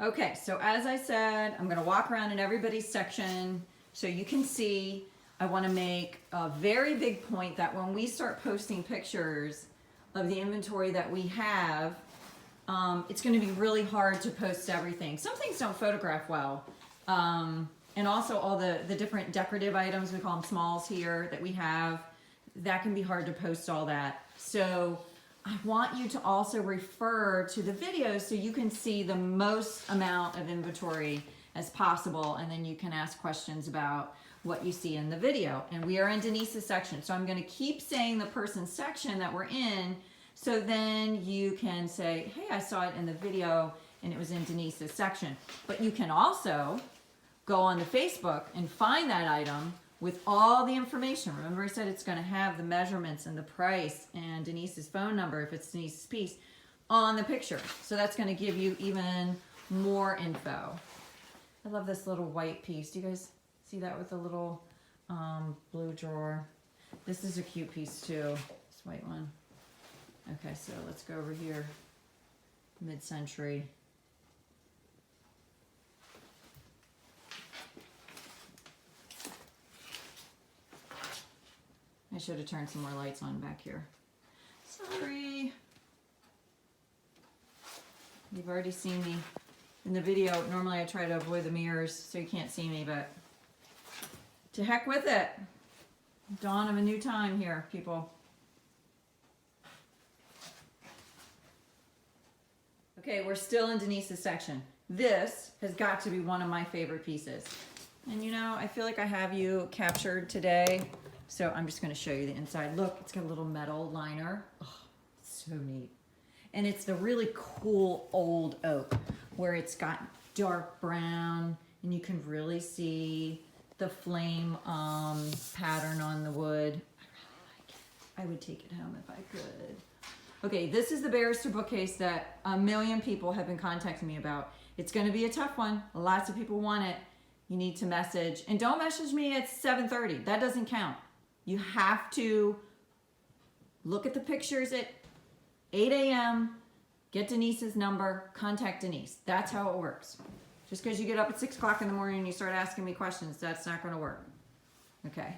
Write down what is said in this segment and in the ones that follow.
Okay, so as I said, I'm gonna walk around in everybody's section so you can see. I wanna make a very big point that when we start posting pictures of the inventory that we have, it's gonna be really hard to post everything. Some things don't photograph well. And also all the different decorative items, we call them smalls here, that we have, that can be hard to post all that. So I want you to also refer to the videos so you can see the most amount of inventory as possible, and then you can ask questions about what you see in the video. And we are in Denise's section, so I'm going to keep saying the person's section that we're in, so then you can say, hey, I saw it in the video and it was in Denise's section. But you can also go on to Facebook and find that item with all the information. Remember I said it's going to have the measurements and the price and Denise's phone number if it's Denise's piece on the picture. So that's going to give you even more info. I love this little white piece. Do you guys see that with the little blue drawer? This is a cute piece too, this white one. Okay, so let's go over here, mid-century. I should have turned some more lights on back here. Sorry. You've already seen me in the video. Normally I try to avoid the mirrors so you can't see me, but to heck with it. Dawn of a new time here, people. Okay, we're still in Denise's section. This has got to be one of my favorite pieces. And you know, I feel like I have you captured today. So I'm just going to show you the inside. Look, it's got a little metal liner. Oh, it's so neat. And it's the really cool old oak where it's got dark brown and you can really see the flame pattern on the wood. I really like it. I would take it home if I could. Okay, this is the barrister bookcase that a million people have been contacting me about. It's going to be a tough one. Lots of people want it. You need to message. And don't message me at 7:30. That doesn't count. You have to look at the pictures at 8 a.m., get Denise's number, contact Denise. That's how it works. Just because you get up at 6 o'clock in the morning and you start asking me questions, that's not going to work. Okay.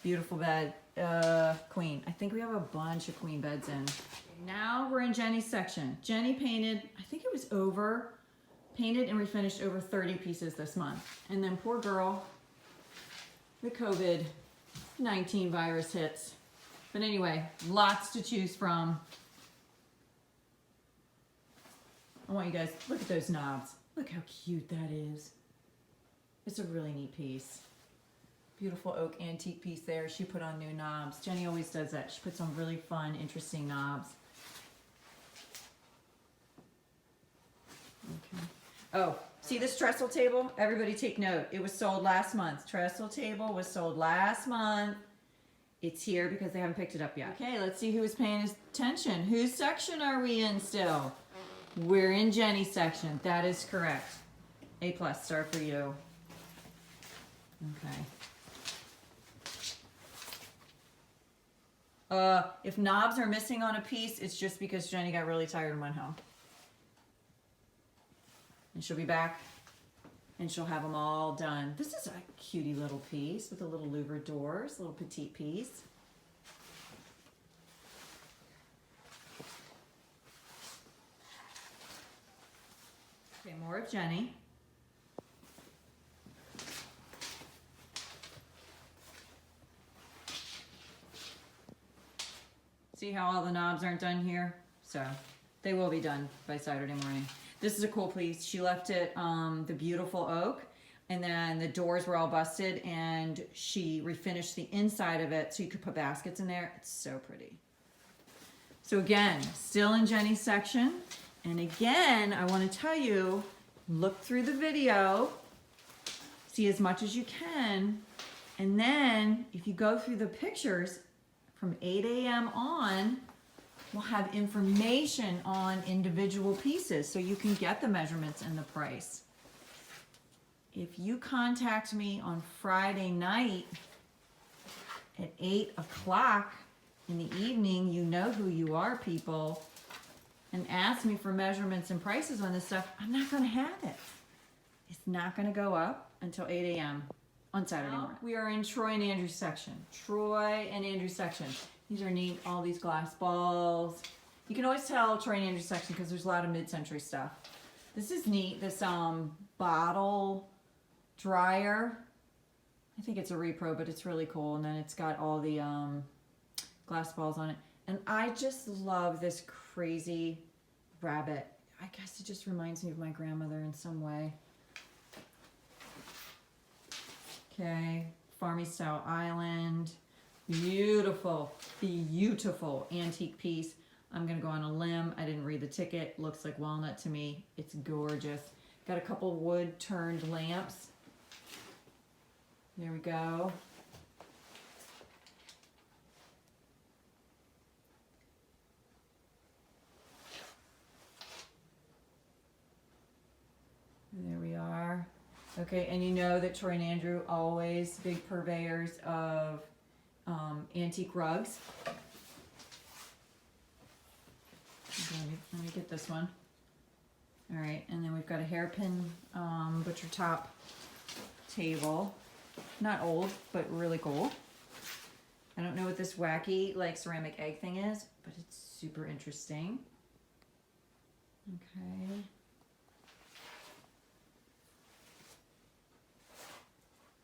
Beautiful bed. Queen. I think we have a bunch of queen beds in. Now we're in Jenny's section. Jenny painted, I think it was painted and refinished over 30 pieces this month. And then poor girl, the COVID-19 virus hits. But anyway, lots to choose from. I want you guys, look at those knobs. Look how cute that is. It's a really neat piece. Beautiful oak antique piece there. She put on new knobs. Jenny always does that. She puts on really fun, interesting knobs. Okay. Oh, see this trestle table? Everybody take note. It was sold last month. Trestle table was sold last month. It's here because they haven't picked it up yet. Okay, let's see who is paying attention. Whose section are we in still? We're in Jenny's section. That is correct. A+ star for you. Okay. If knobs are missing on a piece, it's just because Jenny got really tired and went home. And she'll be back and she'll have them all done. This is a cutie little piece with the little louver doors, little petite piece. Okay, more of Jenny. See how all the knobs aren't done here? So they will be done by Saturday morning. This is a cool piece. She left it the beautiful oak, and then the doors were all busted, and she refinished the inside of it so you could put baskets in there. It's so pretty. So again, still in Jenny's section. And again, I want to tell you, look through the video, see as much as you can, and then if you go through the pictures, from 8 a.m. on, we'll have information on individual pieces so you can get the measurements and the price. If you contact me on Friday night at 8 o'clock in the evening, you know who you are, people. and ask me for measurements and prices on this stuff, I'm not going to have it. It's not going to go up until 8 a.m. on Saturday morning. We are in Troy and Andrew's section. Troy and Andrew's section. These are neat, all these glass balls. You can always tell Troy and Andrew's section because there's a lot of mid-century stuff. This is neat, this bottle dryer. I think it's a repro, but it's really cool. And then it's got all the glass balls on it. And I just love this crazy rabbit. I guess it just reminds me of my grandmother in some way. Okay, Farmy Style Island. Beautiful, beautiful antique piece. I'm gonna go on a limb. I didn't read the ticket. Looks like walnut to me. It's gorgeous. Got a couple wood turned lamps. There we go. There we are. Okay, and you know that Troy and Andrew always big purveyors of antique rugs. Okay, let me get this one. All right, and then we've got a hairpin butcher top table. Not old, but really cool. I don't know what this wacky like ceramic egg thing is, but it's super interesting. Okay.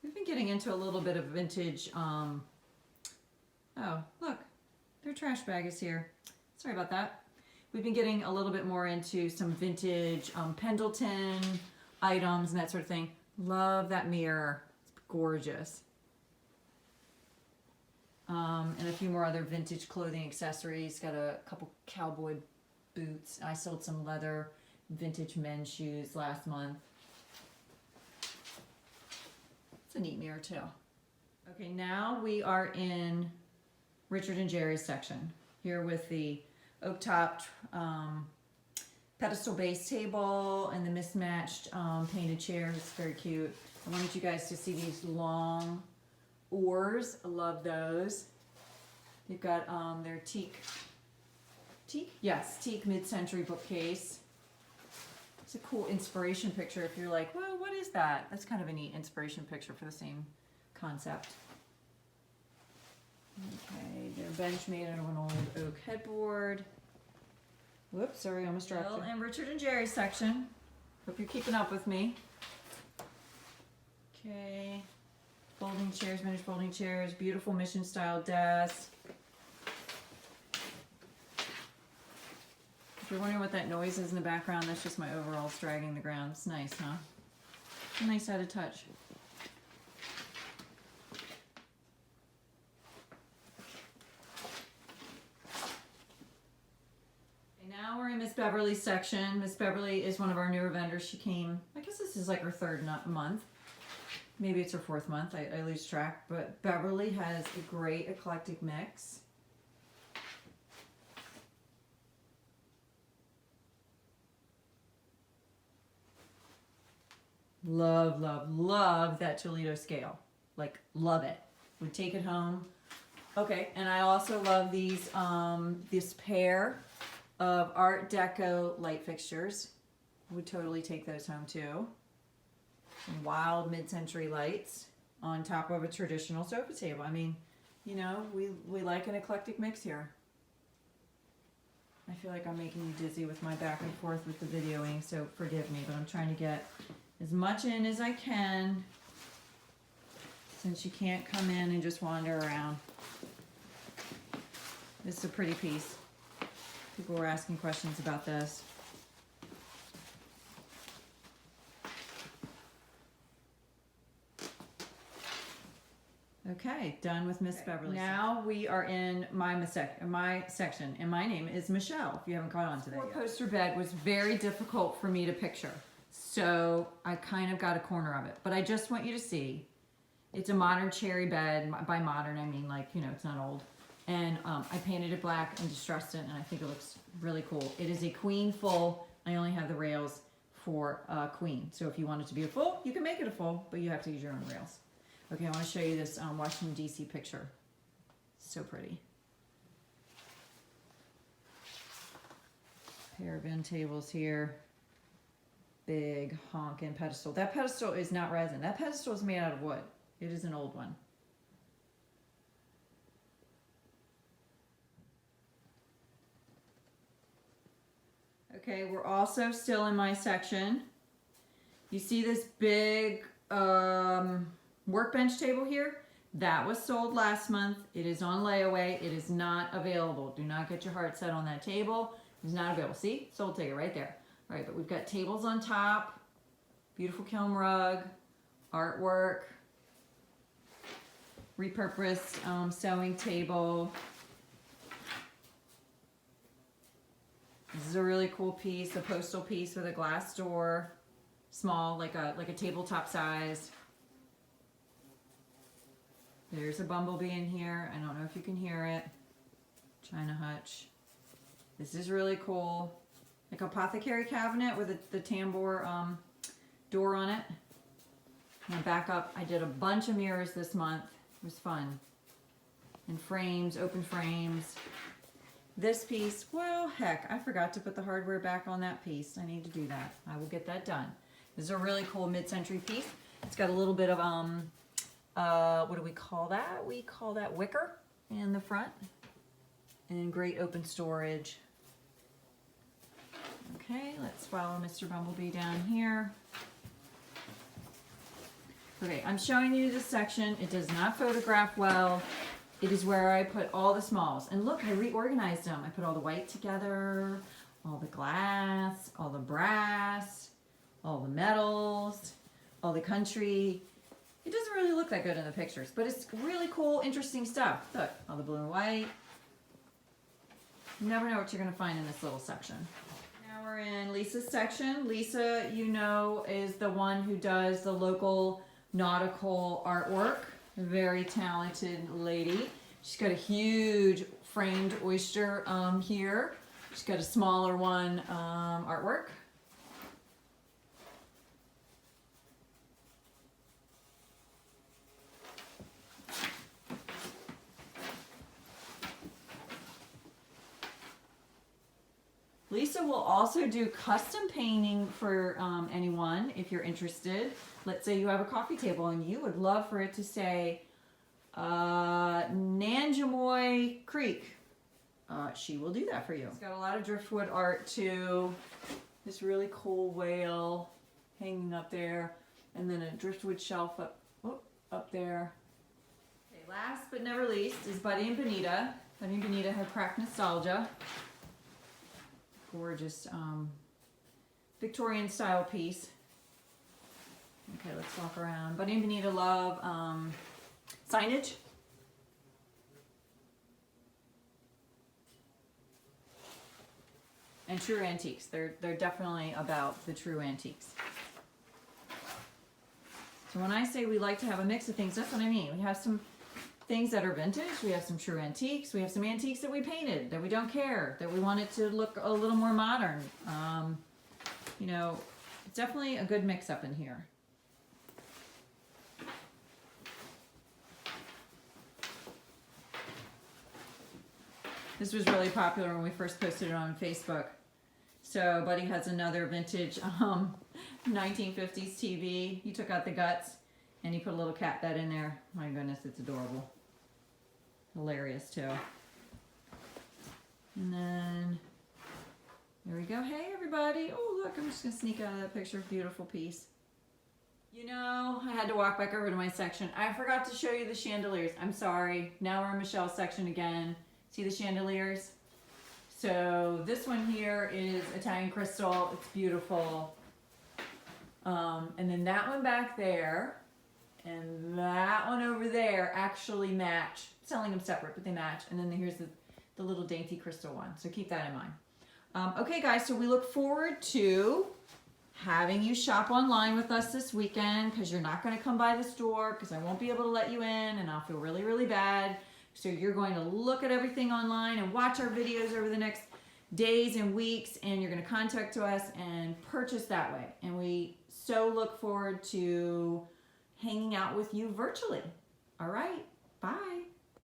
We've been getting into a little bit of vintage. Oh, look, their trash bag is here. Sorry about that. We've been getting a little bit more into some vintage Pendleton items and that sort of thing. Love that mirror. It's gorgeous. And a few more other vintage clothing accessories. Got a couple cowboy boots. I sold some leather vintage men's shoes last month. It's a neat mirror too. Okay, now we are in Richard and Jerry's section here with the oak topped pedestal base table and the mismatched painted chairs. Very cute. I wanted you guys to see these long oars. I love those. They've got their teak. Yes, teak mid-century bookcase. It's a cool inspiration picture if you're like, well, what is that? That's kind of a neat inspiration picture for the same concept. Okay, their bench made out of an old oak headboard. Whoops, sorry, almost dropped it. And Richard and Jerry's section. Hope you're keeping up with me. Okay, folding chairs, vintage folding chairs, beautiful mission style desk. If you're wondering what that noise is in the background, that's just my overalls dragging the ground. It's nice, huh? A nice added touch. Now we're in Miss Beverly's section. Miss Beverly is one of our newer vendors. She came, I guess this is like her third month. Maybe it's her fourth month. I lose track. But Beverly has a great eclectic mix. Love, love, love that Toledo scale. Like, love it. Would take it home. Okay, and I also love these, this pair of Art Deco light fixtures. Would totally take those home too. Some wild mid-century lights on top of a traditional sofa table. I mean, you know, we like an eclectic mix here. I feel like I'm making you dizzy with my back and forth with the videoing, so forgive me, but I'm trying to get as much in as I can since you can't come in and just wander around. This is a pretty piece. People were asking questions about this. Okay, done with Miss Beverly. Now we are in my section, and my name is Michelle, if you haven't caught on to that yet. Four-poster bed was very difficult for me to picture, so I kind of got a corner of it. But I just want you to see, it's a modern cherry bed. By modern, I mean like, you know, it's not old. And I painted it black and distressed it, and I think it looks really cool. It is a queen full. I only have the rails for queen. So if you want it to be a full, you can make it a full, but you have to use your own rails. Okay, I want to show you this Washington, D.C. picture. So pretty. Pair of end tables here. Big honkin' pedestal. That pedestal is not resin. That pedestal is made out of wood. It is an old one. Okay, we're also still in my section. You see this big workbench table here? That was sold last month. It is on layaway. It is not available. Do not get your heart set on that table. It's not available. See? Sold ticket right there. All right, but we've got tables on top, beautiful kiln rug, artwork, repurposed sewing table. This is a really cool piece, a postal piece with a glass door, small, like a tabletop size. There's a bumblebee in here. I don't know if you can hear it. China hutch. This is really cool. Like apothecary cabinet with the tambour door on it. And back up, I did a bunch of mirrors this month. It was fun. And frames, open frames. This piece, well, heck, I forgot to put the hardware back on that piece. I need to do that. I will get that done. This is a really cool mid-century piece. It's got a little bit of, what do we call that? We call that wicker in the front. And great open storage. Okay, let's follow Mr. Bumblebee down here. Okay, I'm showing you this section. It does not photograph well. It is where I put all the smalls. And look, I reorganized them. I put all the white together, all the glass, all the brass, all the metals, all the country. It doesn't really look that good in the pictures, but it's really cool, interesting stuff. Look, all the blue and white. You never know what you're gonna find in this little section. Now we're in Lisa's section. Lisa, you know, is the one who does the local nautical artwork. Very talented lady. She's got a huge framed oyster here. She's got a smaller one artwork. Lisa will also do custom painting for anyone if you're interested. Let's say you have a coffee table and you would love for it to say Nanjamoy Creek. She will do that for you. It's got a lot of driftwood art too. This really cool whale hanging up there, and then a driftwood shelf up there. Okay, last but never least is Buddy and Benita. Buddy and Benita have cracked nostalgia. Gorgeous Victorian style piece. Okay, let's walk around. Buddy and Benita love signage. And true antiques. They're definitely about the true antiques. So when I say we like to have a mix of things, that's what I mean. We have some things that are vintage, we have some true antiques, we have some antiques that we painted, that we don't care, that we want it to look a little more modern. You know, it's definitely a good mix up in here. This was really popular when we first posted it on Facebook. So Buddy has another vintage 1950s TV. He took out the guts and he put a little cat bed in there. My goodness, it's adorable. Hilarious too. And then there we go. Hey everybody. Oh look, I'm just gonna sneak out of that picture. Beautiful piece. You know, I had to walk back over to my section. I forgot to show you the chandeliers. I'm sorry. Now we're in Michelle's section again. See the chandeliers? So this one here is Italian crystal. It's beautiful. And then that one back there and that one over there actually match. Selling them separate, but they match. And then here's the little dainty crystal one. So keep that in mind. Okay guys, so we look forward to having you shop online with us this weekend, because you're not going to come by the store because I won't be able to let you in and I'll feel really, really bad. So you're going to look at everything online and watch our videos over the next days and weeks, and you're going to contact us and purchase that way. And we so look forward to hanging out with you virtually. All right, bye.